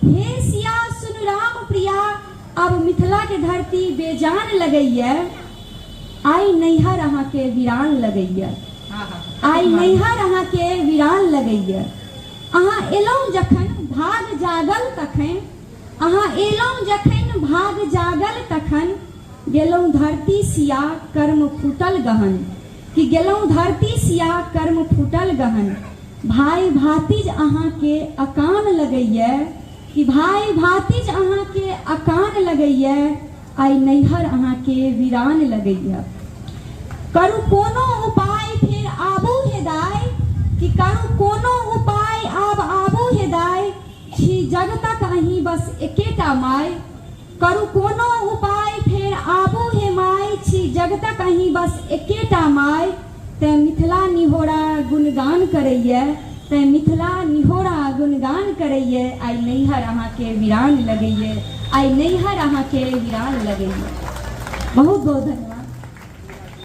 हे सिया सुन राम प्रिया, अब मिथिला के धरती बेजान लगैया, आई नैहर अहाँ के वीरान लगैया, आई नैहर अहाँ के वीरान लगैया। अहाँ एलहुँ जखन भाग जागल तखन, अहाँ एलहुँ जखन भाग जागल तखन, गेलहुँ धरती सिया कर्म फूटल गहन, कि गेलहुँ धरती सिया कर्म फूटल गहन। भाई भातिज अहाँ के अकान लगैया, कि भाई भातिज अहाँ के अकान लगैया, आई नैहर अहाँ के वीरान लगैया। करू कोनो उपाय फिर आबू हेदाय, कि करू कोनो उपाय आब आबू हेदाय, छी जगतक अहीं बस एकेटा माय। करू कोनो उपाय फेर आबू हे माय, छी जगतक अहीं बस एकेटा माय। तैं मिथिला निहोरा गुणगान करैया, तैं मिथिला निहोरा गुणगान करैया, आई नैहर अहाँ के वीरान लगैया, आई नैहर अहाँ के वीरान लगैया। बहुत बहुत धन्यवाद।